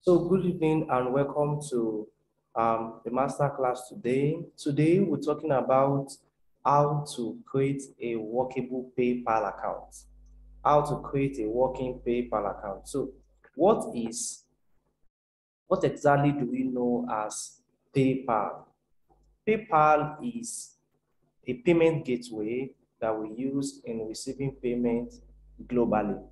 So good evening and welcome to the master class today. Today we're talking about how to create a workable PayPal account. How to create a working PayPal account. So what exactly do we know as PayPal? PayPal is a payment gateway that we use in receiving payment globally.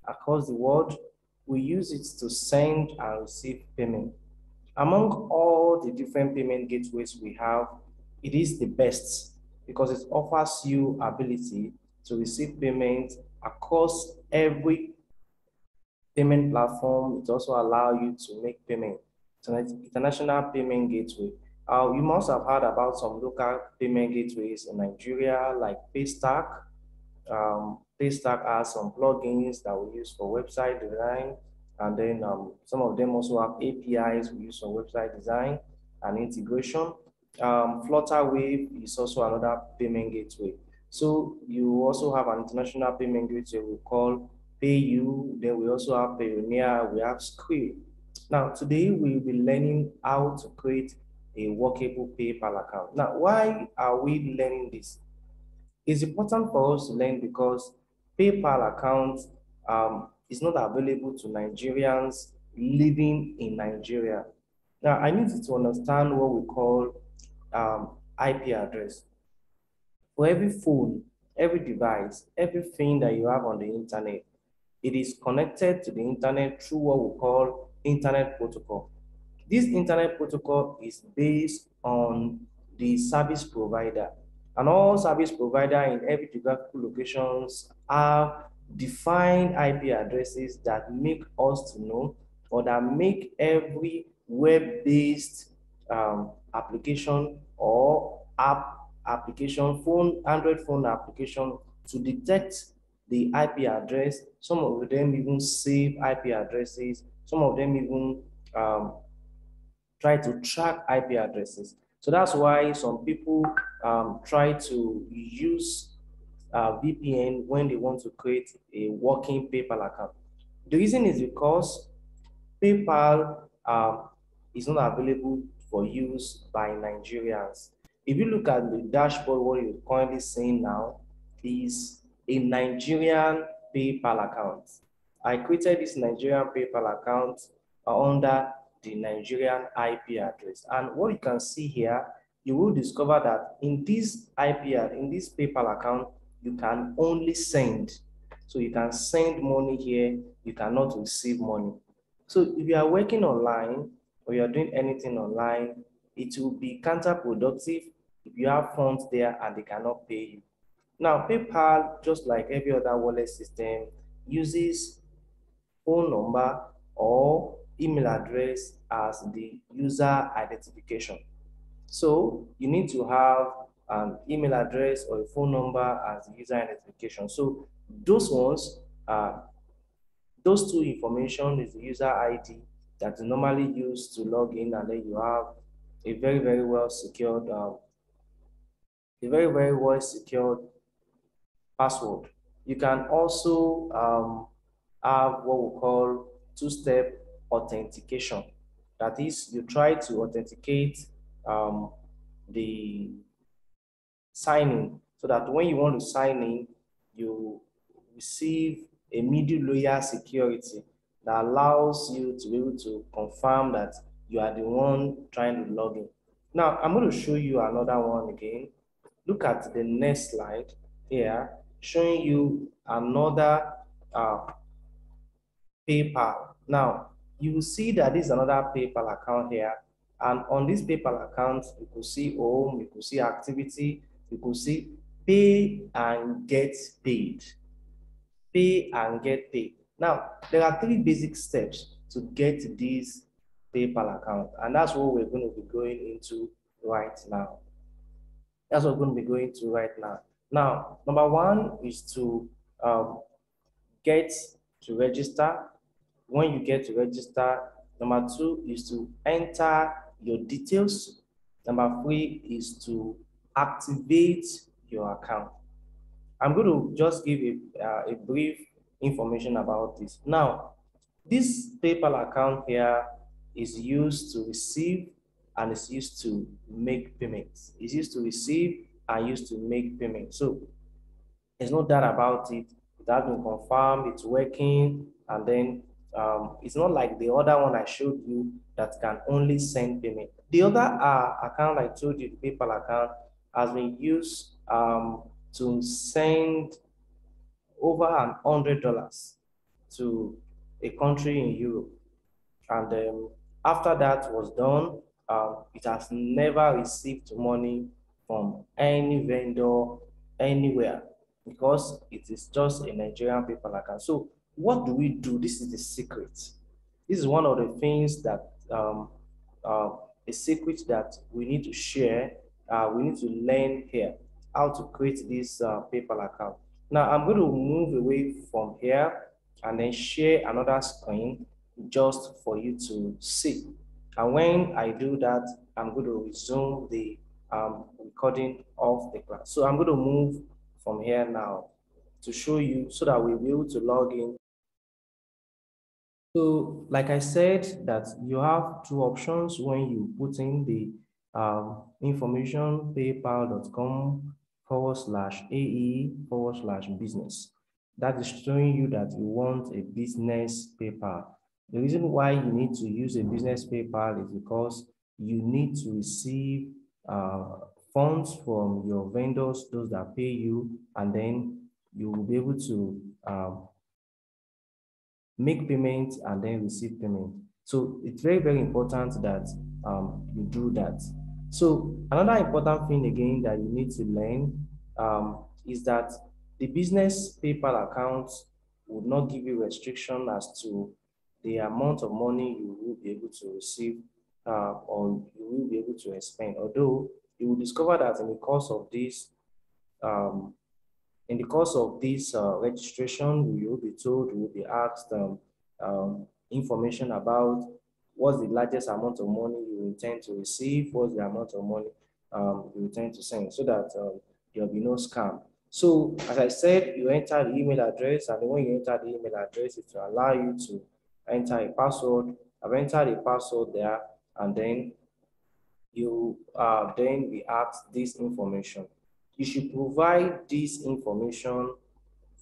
Across the world, we use it to send and receive payment. Among all the different payment gateways we have, it is the best because it offers you ability to receive payment across every payment platform. It also allows you to make payment. It's an international payment gateway. You must have heard about some local payment gateways in Nigeria, like Paystack. Paystack has some plugins that we use for website design, and then some of them also have APIs we use for website design and integration. Flutterwave is also another payment gateway. So you also have an international payment gateway we call PayU. Then we also have Payoneer. We have Skrill. Now today we'll be learning how to create a workable PayPal account. Now, why are we learning this? It's important for us to learn because PayPal account is not available to Nigerians living in Nigeria. Now, I need you to understand what we call IP address. For every phone, every device, everything that you have on the internet, it is connected to the internet through what we call internet protocol. This internet protocol is based on the service provider, and all service provider in every geographical locations have defined IP addresses that make us to know, or that make every web-based application or application, Android phone application to detect the IP address. Some of them even save IP addresses. Some of them even try to track IP addresses. So that's why some people try to use VPN when they want to create a working PayPal account. The reason is because PayPal is not available for use by Nigerians. If you look at the dashboard, what you're currently seeing now is a Nigerian PayPal account. I created this Nigerian PayPal account under the Nigerian IP address. And what you can see here, you will discover that in this in this PayPal account, you can only send. So you can send money here, you cannot receive money. So if you are working online or you are doing anything online, it will be counterproductive if you have funds there and they cannot pay you. Now, PayPal, just like every other wallet system, uses phone number or email address as the user identification. So you need to have an email address or a phone number as the user identification. So those ones are those two information is the user ID that is normally used to log in, and then you have a very well secured password. You can also have what we call two-step authentication. That is, you try to authenticate the signing so that when you want to sign in, you receive a middle layer security that allows you to be able to confirm that you are the one trying to log in. Now, I'm going to show you another one again. Look at the next slide here, showing you another PayPal. Now, you will see that this is another PayPal account here. And on this PayPal account, you could see home, you could see activity, you could see pay and get paid. Pay and get paid. Now, there are three basic steps to get this PayPal account. And that's what we're going to be going into right now. That's what we're going to be going to right now. Now, number one is to get to register. When you get to register, number two is to enter your details. Number three is to activate your account. I'm going to just give a brief information about this. Now, this PayPal account here is used to receive and it's used to make payments. It's used to receive and used to make payments. So there's no doubt about it. It has been confirmed, it's working, and then it's not like the other one I showed you that can only send payment. The other account I told you, the PayPal account, has been used to send over $100 to a country in Europe. And after that was done, it has never received money from any vendor anywhere because it is just a Nigerian PayPal account. So what do we do? This is the secret. This is one of the things that uh, a secret that we need to share. We need to learn here how to create this PayPal account. Now I'm going to move away from here and then share another screen just for you to see. And when I do that, I'm going to resume the recording of the class. So I'm going to move from here now to show you so that we'll be able to log in. So like I said, that you have two options when you put in the information paypal.com/AE/business. That is showing you that you want a business PayPal. The reason why you need to use a business PayPal is because you need to receive funds from your vendors, those that pay you, and then you will be able to make payments and then receive payment. So it's very, very important that you do that. So another important thing again that you need to learn is that the business PayPal account would not give you restriction as to the amount of money you will be able to receive or you will be able to expend. Although you will discover that in the course of this registration, we will be told, we will be asked information about what's the largest amount of money you intend to receive, what's the amount of money you intend to send, so that there will be no scam. So, as I said, you enter the email address, and when you enter the email address, it will allow you to enter a password. I've entered a password there, and then you then be asked this information. You should provide this information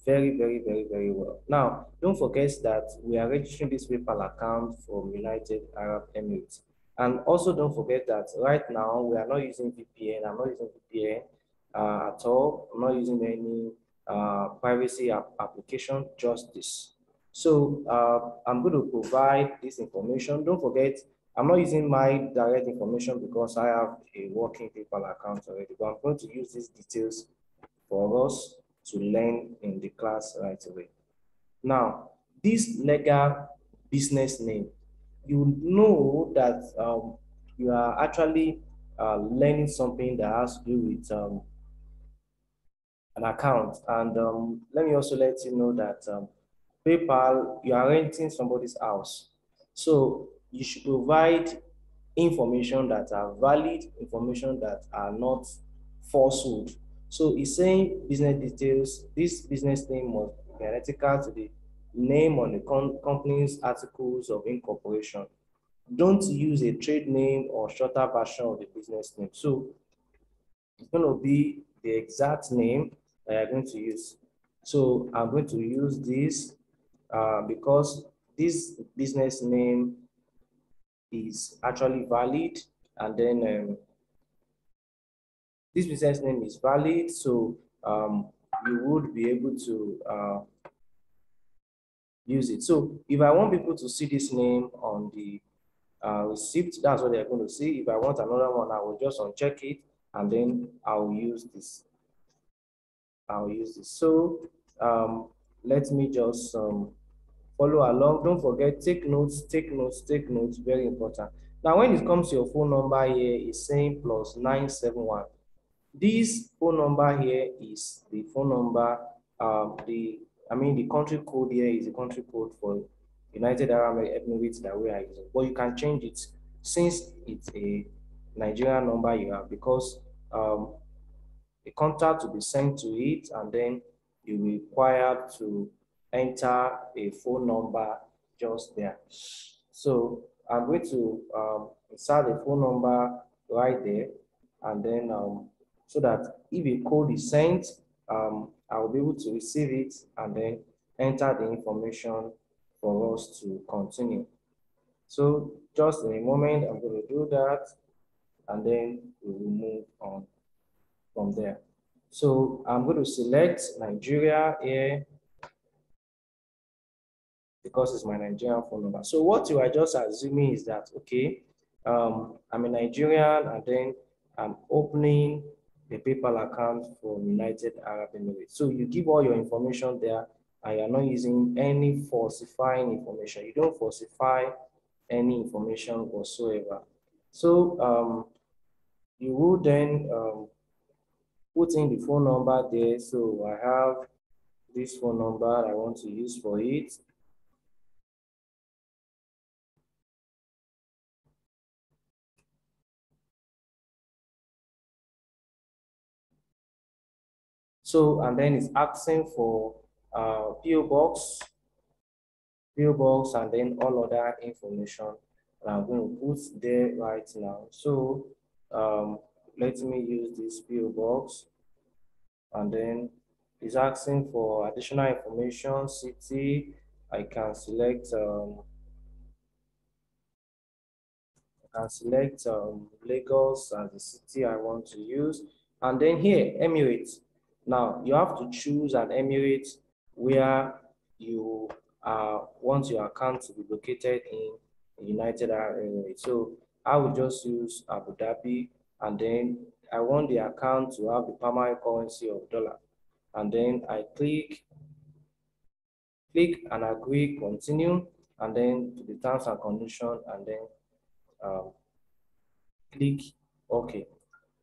very, very, very, very well. Now, don't forget that we are registering this PayPal account from United Arab Emirates. And also don't forget that right now we are not using VPN. I'm not using VPN at all. I'm not using any privacy application, just this. So I'm going to provide this information. Don't forget, I'm not using my direct information because I have a working PayPal account already, but I'm going to use these details for us to learn in the class right away. Now, this legal business name, you know that you are actually learning something that has to do with an account. And let me also let you know that PayPal, you are renting somebody's house. So you should provide information that are valid, information that are not falsehood. So it's saying business details. This business name must be identical to the name on the company's articles of incorporation. Don't use a trade name or shorter version of the business name. So it's going to be the exact name that you're going to use. So I'm going to use this because this business name is actually valid, and then this business name is valid, so you would be able to use it. So if I want people to see this name on the receipt, that's what they're going to see. If I want another one, I will just uncheck it, and then I'll use this. So let me just follow along. Don't forget, take notes, take notes, take notes, very important. Now, when it comes to your phone number here, it's saying +971. This phone number here is the phone number, the country code here is the country code for United Arab Emirates that we are using. But you can change it since it's a Nigerian number you have, because a contact will be sent to it, and then you will require to enter a phone number just there. So I'm going to insert the phone number right there, and then so that if a code is sent, I will be able to receive it and then enter the information for us to continue. So just in a moment, I'm going to do that, and then we will move on from there. So I'm going to select Nigeria here because it's my Nigerian phone number. So what you are just assuming is that, okay, I'm a Nigerian, and then I'm opening a PayPal account for United Arab Emirates. So you give all your information there, and you're not using any falsifying information. You don't falsify any information whatsoever. So you will then put in the phone number there. So I have this phone number I want to use for it. So, and then it's asking for PO box, and then all other information that I'm going to put there right now. So, let me use this PO box, and then it's asking for additional information, city. I can select Lagos as the city I want to use. And then here, Emirates. Now, you have to choose an Emirate where you want your account to be located in the United Arab Emirates. So I will just use Abu Dhabi, and then I want the account to have the permanent currency of dollar. And then I click and agree, continue, and then to the terms and conditions, and then um, click OK.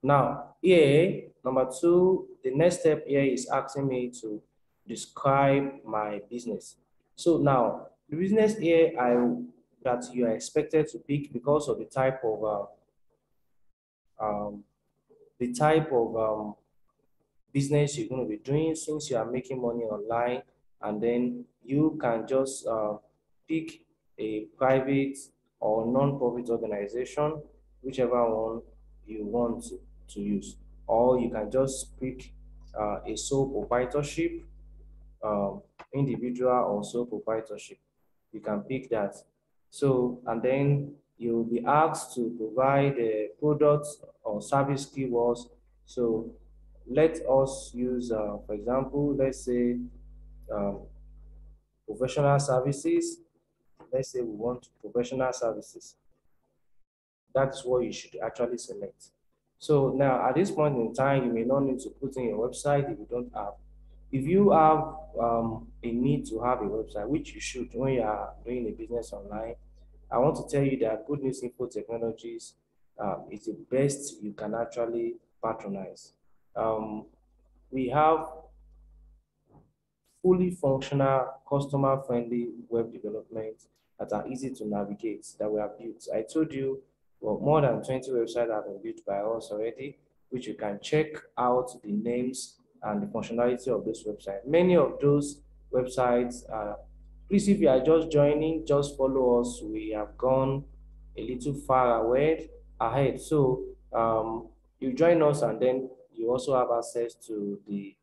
Now, here, number two, the next step here is asking me to describe my business. So now, the business here that you are expected to pick because of um, the type of business you're going to be doing, since you are making money online, and then you can just pick a private or non-profit organization, whichever one you want to use, or you can just pick a sole proprietorship, um, individual or sole proprietorship. You can pick that. So, and then you'll be asked to provide products or service keywords. So let us use, for example, let's say um, professional services. Let's say we want professional services. That's what you should actually select. So now at this point in time, you may not need to put in your website if you don't have. If you have a need to have a website, which you should when you are doing a business online, I want to tell you that Good News Info Technologies is the best you can actually patronize. We have fully functional, customer-friendly web development that are easy to navigate that we have built. I told you, well, more than 20 websites have been built by us already, which you can check out the names and the functionality of those websites. Many of those websites are, please, if you are just joining, just follow us. We have gone a little far ahead. So you join us, and then you also have access to the,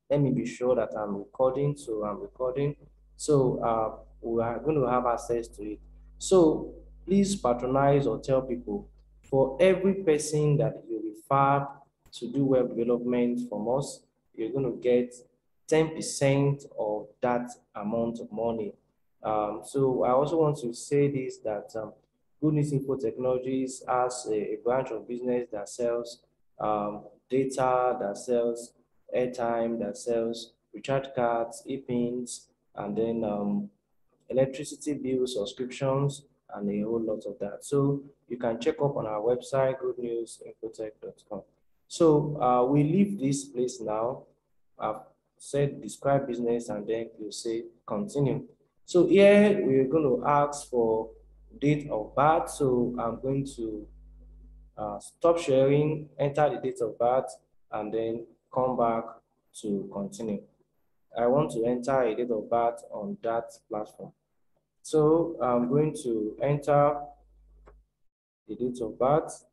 let me be sure that I'm recording. So I'm recording. So we are going to have access to it. So please patronize or tell people. For every person that you refer to do web development from us, you're going to get 10% of that amount of money. So I also want to say this, that Good News Info Technologies has a branch of business that sells data, that sells airtime, that sells recharge cards, e-pins, and then electricity bill subscriptions, and a whole lot of that. So you can check up on our website, goodnewsinfotech.com. So we leave this place now. I've said describe business, and then you say continue. So here we're going to ask for date of birth. So I'm going to stop sharing, enter the date of birth, and then come back to continue. I want to enter a date of birth on that platform. So I'm going to enter the date of birth.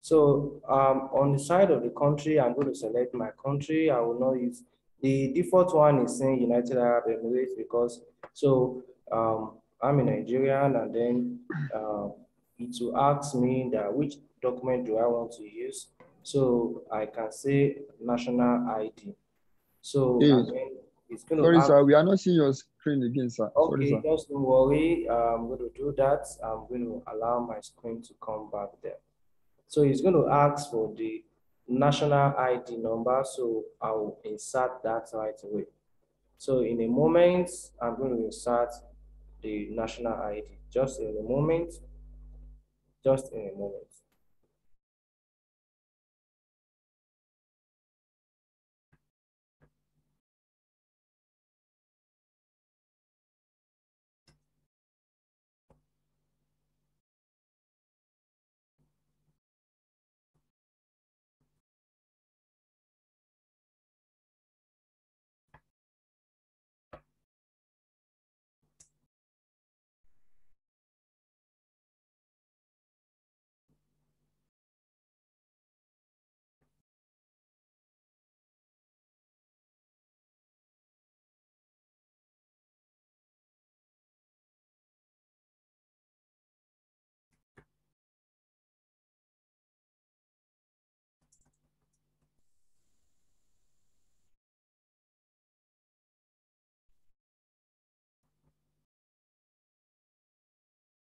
So on the side of the country, I'm going to select my country. I will not use the default one is saying United Arab Emirates because so I'm a Nigerian, and then it will ask me that which document do I want to use. So I can say national ID. So Hey, and then it's going to sorry, ask. sir. We are not seeing your screen again, sir. Sorry, Okay, sir. just don't worry. I'm going to do that. I'm going to allow my screen to come back there. So it's going to ask for the national ID number. So I'll insert that right away. So in a moment, I'm going to insert the national ID. Just in a moment. Just in a moment.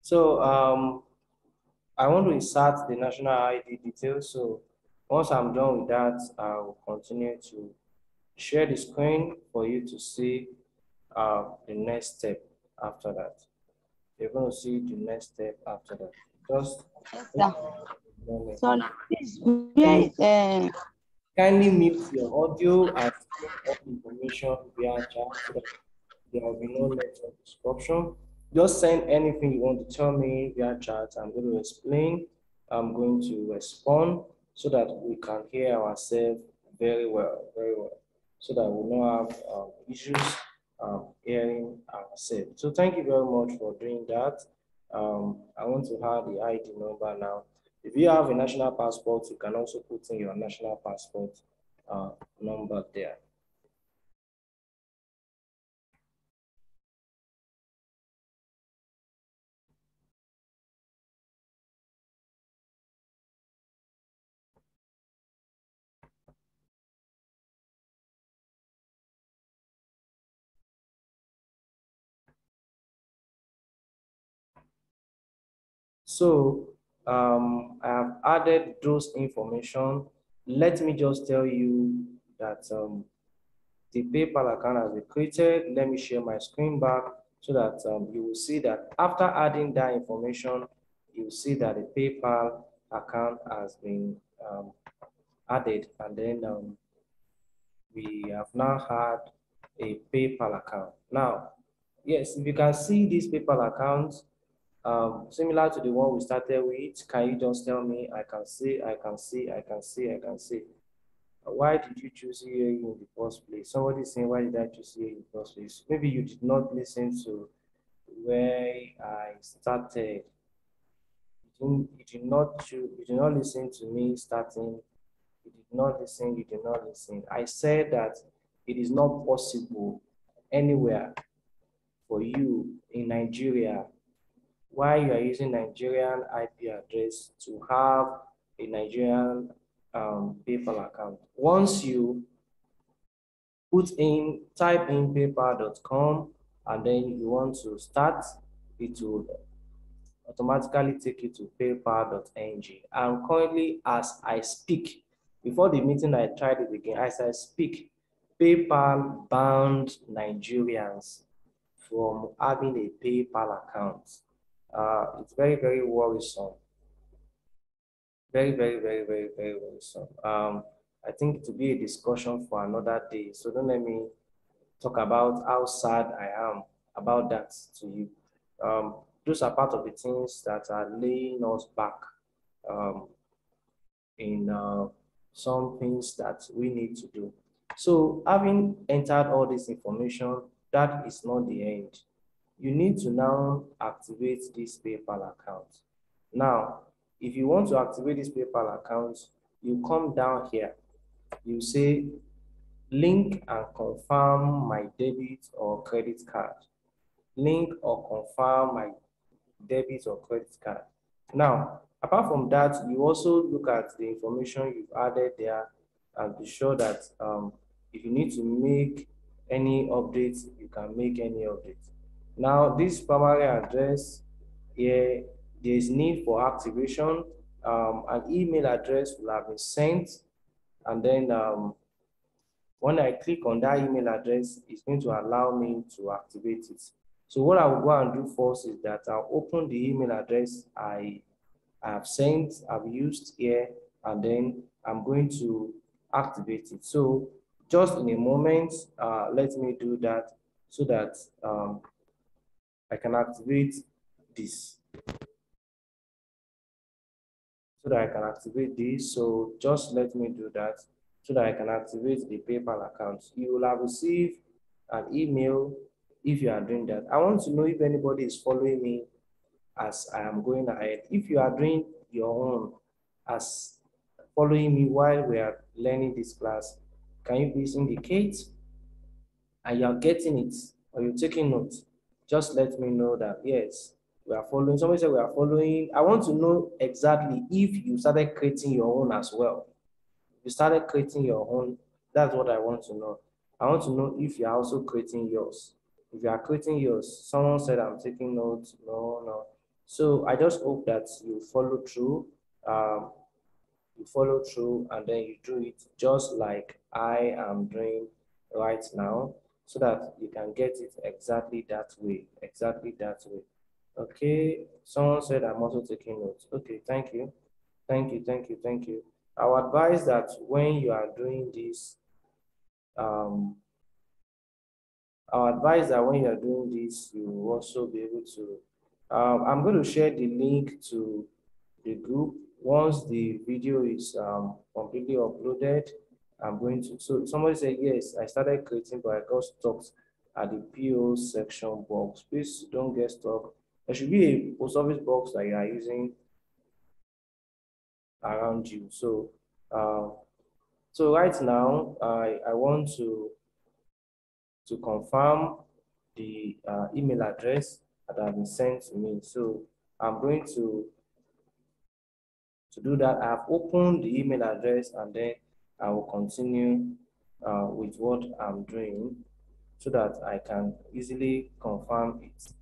So I want to insert the national ID details. So once I'm done with that, I'll continue to share the screen for you to see the next step after that. You're going to see the next step after that. Just Yes, wait sir. a moment. Sorry, please, where, Kindly mute your audio and send all information via chat so that there will be no network disruption. Just send anything you want to tell me via chat. I'm going to explain. I'm going to respond so that we can hear ourselves very well, so that we don't have issues hearing ourselves. So thank you very much for doing that. I want to have the ID number now. If you have a national passport, you can also put in your national passport number there. So I have added those information. Let me just tell you that the PayPal account has been created. Let me share my screen back so that you will see that after adding that information, you will see that the PayPal account has been added, and then we have now had a PayPal account. Now, yes, if you can see this PayPal account, similar to the one we started with, can you just tell me, I can see, I can see, I can see, I can see. Why did you choose UAE in the first place? Somebody saying, why did I choose UAE in the first place? Maybe you did not listen to where I started. You did not choose, you did not listen to me starting. You did not listen, you did not listen. I said that it is not possible anywhere for you in Nigeria why you are using Nigerian IP address to have a Nigerian PayPal account. Once you type in paypal.com and then you want to start, it will automatically take you to paypal.ng. And currently, as I speak, before the meeting, I tried it again. As I speak, PayPal banned Nigerians from having a PayPal account. It's very worrisome. Very, very, very, very, very, very soon. I think it will be a discussion for another day. So don't let me talk about how sad I am about that to you. Those are part of the things that are laying us back um, in some things that we need to do. So having entered all this information, that is not the end. You need to now activate this PayPal account. Now, if you want to activate this PayPal account, you come down here. You say link and confirm my debit or credit card. Link or confirm my debit or credit card. Now, apart from that, you also look at the information you've added there and be sure that if you need to make any updates, you can make any updates. Now, this primary address here, there is need for activation. An email address will have been sent, and then when I click on that email address, it's going to allow me to activate it. So what I will go and do first is that I'll open the email address I have sent, I've used here, and then I'm going to activate it. So just in a moment, let me do that so that I can activate this. So just let me do that so that I can activate the PayPal account. You will have received an email if you are doing that. I want to know if anybody is following me as I am going ahead. If you are doing your own as following me while we are learning this class, can you please indicate and you are getting it or you're taking notes? Just let me know that yes, we are following. Somebody said we are following. I want to know exactly if you started creating your own as well. You started creating your own. That's what I want to know. I want to know if you're also creating yours. If you are creating yours, someone said I'm taking notes. No, no. So I just hope that you follow through. Um, you follow through and then you do it just like I am doing right now so that you can get it exactly that way. Exactly that way. Okay. Someone said I'm also taking notes. Okay. Thank you. Thank you. Thank you. Thank you. I would advise that when you are doing this, um, you will also be able to. I'm going to share the link to the group. Once the video is completely uploaded, I'm going to. So somebody said, yes, I started creating, but I got stuck at the PO section box. Please don't get stuck. There should be a post office box that you are using around you. Uh, so right now, I want to confirm the email address that has been sent to me. So I'm going to do that. I have opened the email address and then I will continue with what I'm doing so that I can easily confirm it.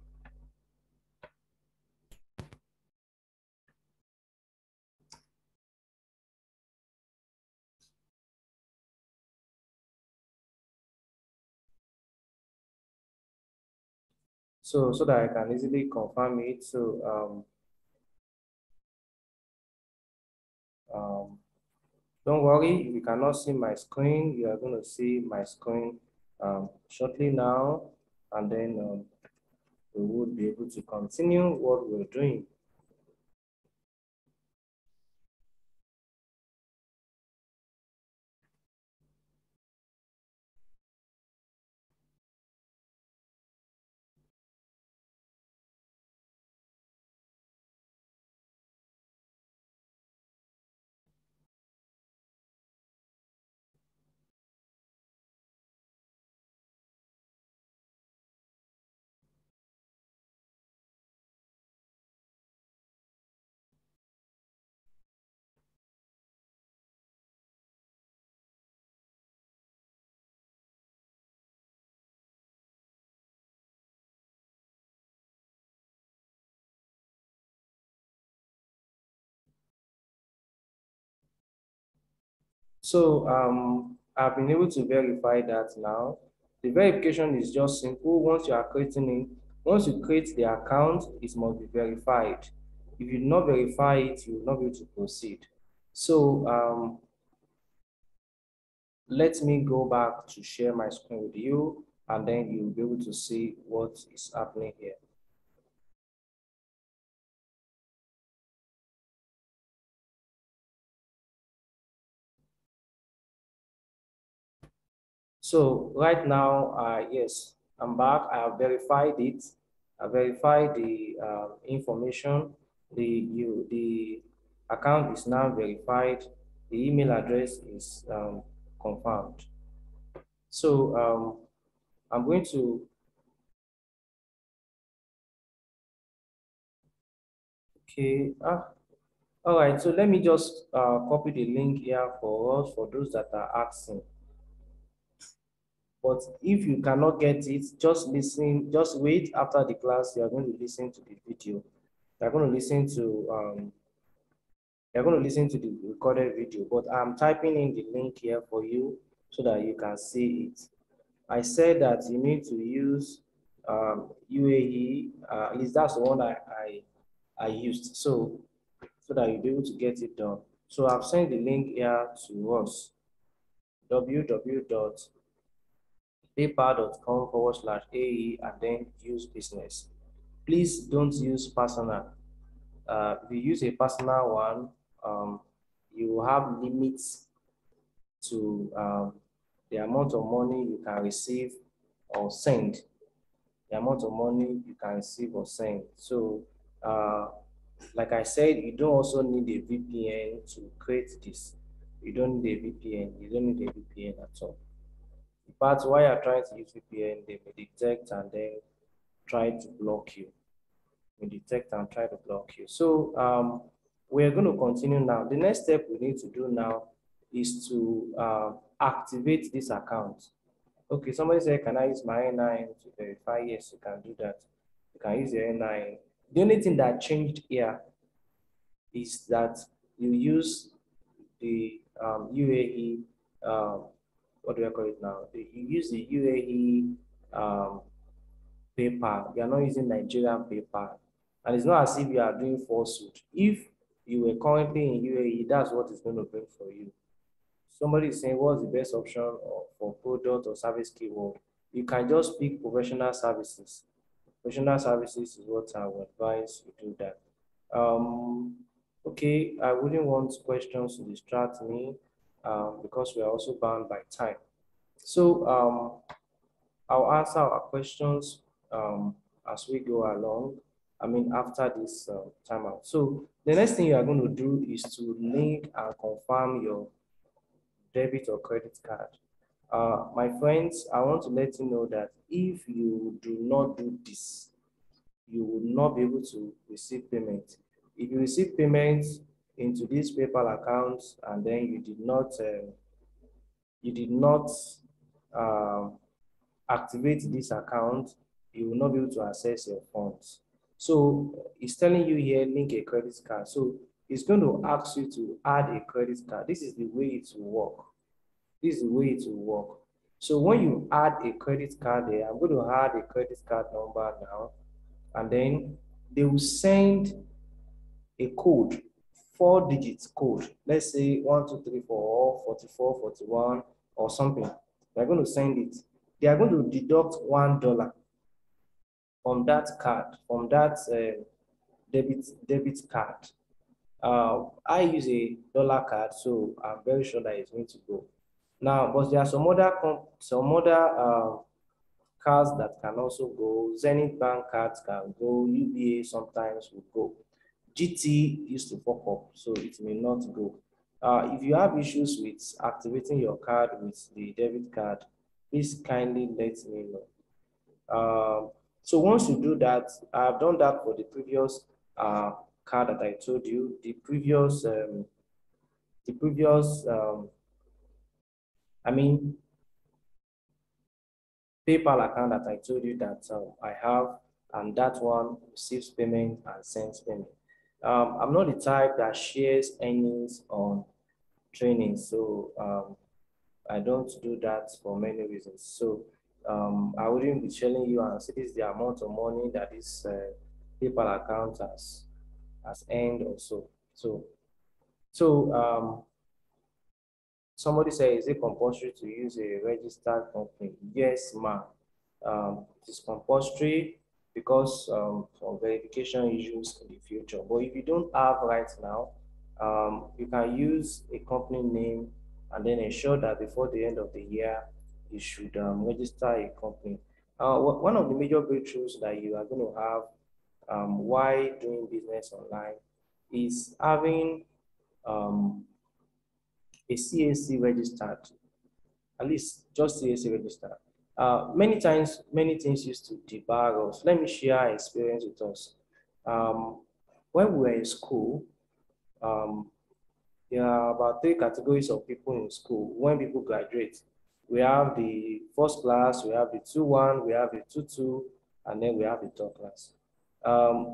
So that I can easily confirm it. So don't worry, if you cannot see my screen, you are going to see my screen shortly now, and then we would be able to continue what we're doing. So I've been able to verify that now. The verification is just simple. Once you are creating it, once you create the account, it must be verified. If you do not verify it, you will not be able to proceed. So let me go back to share my screen with you, and then you'll be able to see what is happening here. So right now, yes, I'm back. I have verified it. I verified the information. The account is now verified. The email address is confirmed. So I'm going to, okay. All right. So let me just copy the link here for us, for those that are asking. But if you cannot get it, just listen, just wait after the class. You are going to listen to the video. You're going to listen to the recorded video, but I'm typing in the link here for you so that you can see it. I said that you need to use UAE. At least that's the one I used. So that you'll be able to get it done. So I've sent the link here to us, www.paypal.com/AE, and then use business. Please don't use personal. If you use a personal one, you have limits to the amount of money you can receive or send. The amount of money you can receive or send. So, like I said, you don't also need a VPN to create this. You don't need a VPN. You don't need a VPN at all. In fact, while you're trying to use VPN, they may detect and then try to block you. May detect and try to block you. So we're going to continue now. The next step we need to do now is to activate this account. Okay, somebody said, can I use my N9 to verify? Yes, you can do that. You can use your N9. The only thing that changed here is that you use the UAE, what do I call it now? You use the UAE PayPal. You are not using Nigerian PayPal. And it's not as if you are doing falsehood. If you were currently in UAE, that's what it's going to bring for you. Somebody is saying, what's the best option for product or service keyword? You can just pick professional services. Professional services is what I would advise you do that. Okay, I wouldn't want questions to distract me because we are also bound by time. So I'll answer our questions as we go along. I mean, after this timeout. So the next thing you are going to do is to link and confirm your debit or credit card. My friends, I want to let you know that if you do not do this, you will not be able to receive payment. If you receive payment into this PayPal account and then you did not um, activate this account, you will not be able to access your funds. So it's telling you here, link a credit card. So it's going to ask you to add a credit card. This is the way it will work. This is the way it will work. So when you add a credit card there, I'm going to add a credit card number now, and then they will send a code, 4 digits code. Let's say 1234 44 41 or something. They're going to send it. They are going to deduct $1 from that card, from that debit card. I use a dollar card, so I'm very sure that it's going to go. Now, but there are some other cards that can also go. Zenith Bank cards can go. UBA sometimes will go. GT used to pop up, so it may not go. If you have issues with activating your card with the debit card, please kindly let me know. So once you do that, I've done that for the previous card that I told you, I mean, PayPal account that I told you that I have, and that one receives payment and sends payment. I'm not the type that shares earnings on training, so I don't do that for many reasons. So I wouldn't be telling you and say this is the amount of money that this PayPal account has earned or so. So somebody says, is it compulsory to use a registered company? Yes, ma'am. It is compulsory because for verification issues in the future. But if you don't have right now, you can use a company name and then ensure that before the end of the year, you should register a company. One of the major breakthroughs that you are going to have while doing business online is having um, a CAC registered, at least just CAC registered. Many times, many things used to debar us. Let me share experience with us. When we were in school, um, there are about three categories of people in school. When people graduate, we have the first class, we have the 2-1, we have the 2-2, and then we have the third class.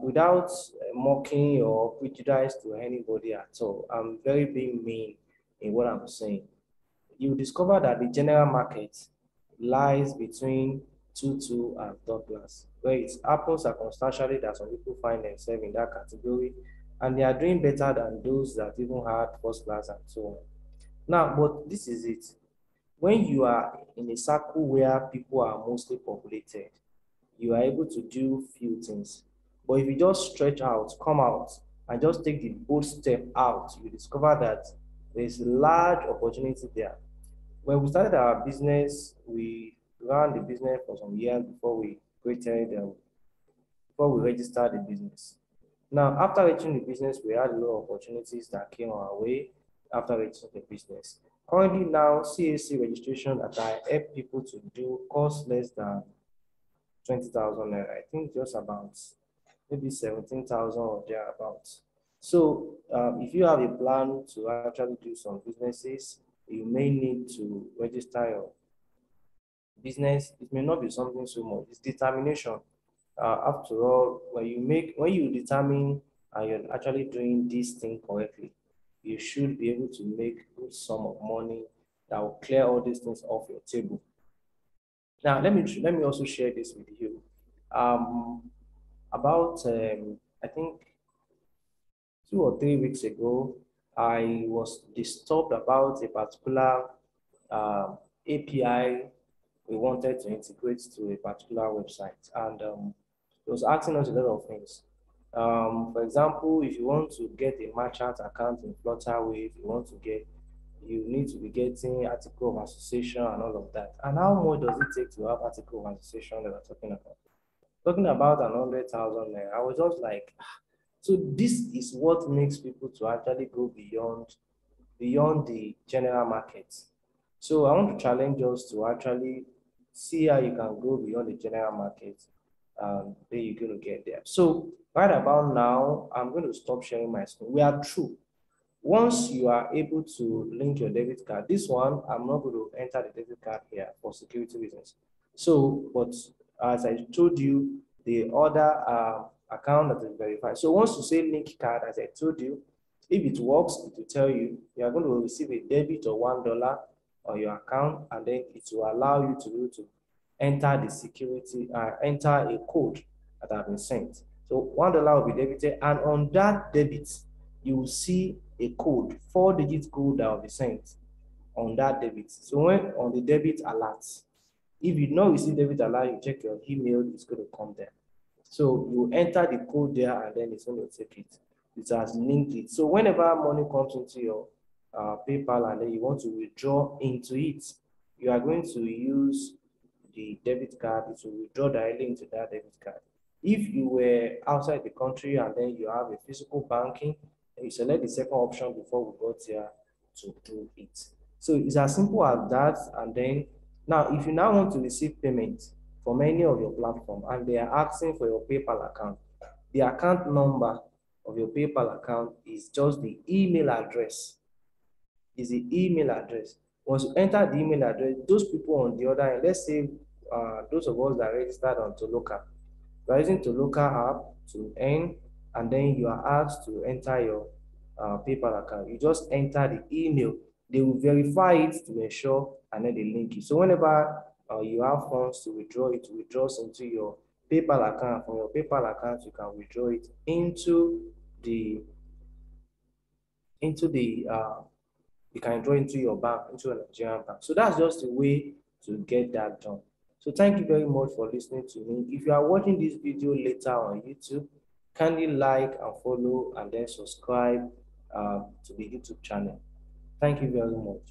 Without mocking or prejudice to anybody at all, I'm very being mean in what I'm saying. You discover that the general market lies between 2-2 and third class, where it happens circumstantially that some people find themselves in that category and they are doing better than those that even had first class and so on. Now, but this is it. When you are in a circle where people are mostly populated, you are able to do few things. But if you just stretch out, come out, and just take the bold step out, you discover that there's large opportunity there. When we started our business, we ran the business for some years before we created, before we registered the business. Now, after reaching the business, we had a lot of opportunities that came our way after reaching the business. Currently now, CAC registration that I help people to do costs less than 20,000 naira. I think just about maybe 17,000 or thereabouts. So if you have a plan to actually do some businesses, you may need to register your business. It may not be something so much. It's determination. After all, when you determine and you're actually doing this thing correctly, you should be able to make a good sum of money that will clear all these things off your table. Now, let me also share this with you. About I think 2 or 3 weeks ago, I was disturbed about a particular API we wanted to integrate to a particular website, and it was asking us a lot of things. For example, if you want to get a merchant account in Flutterwave, you need to be getting article of association and all of that. And how much does it take to have article of association that we're talking about? Talking about 100,000 naira, I was just like, "Ah." So this is what makes people to actually go beyond the general market. So I want to challenge us to actually see how you can go beyond the general market, and then you're going to get there. So right about now, I'm going to stop sharing my screen. We are through. Once you are able to link your debit card, this one, I'm not going to enter the debit card here for security reasons. So, but as I told you, the other account that is verified. So once you say link card, as I told you, if it works, it will tell you you are going to receive a debit of $1 on your account, and then it will allow you to be able to enter the security, enter a code that has been sent. So $1 will be debited, and on that debit, you will see a code, 4-digit code that will be sent on that debit. So when on the debit alert, if you don't receive debit alert, you check your email, it's going to come there. So you enter the code there, and then it's going to take it. It has linked it. So whenever money comes into your PayPal and then you want to withdraw into it, you are going to use the debit card. It will withdraw directly into that debit card. If you were outside the country and then you have a physical banking, you select the second option before we got here to do it. So it's as simple as that. And then now, if you now want to receive payment from any of your platform and they are asking for your PayPal account, the account number of your PayPal account is just the email address. Is the email address. Once you enter the email address, those people on the other end, let's say those of us that registered on Toloka, you are using Toloka app to earn, and then you are asked to enter your PayPal account. You just enter the email. They will verify it to ensure, and then they link it. So whenever you have funds to withdraw, it withdraws into your PayPal account. From your PayPal account, you can withdraw it into the into the you can draw into your bank, into a Nigerian bank. So that's just the way to get that done. So thank you very much for listening to me. If you are watching this video later on YouTube, kindly like and follow and then subscribe to the YouTube channel. Thank you very much.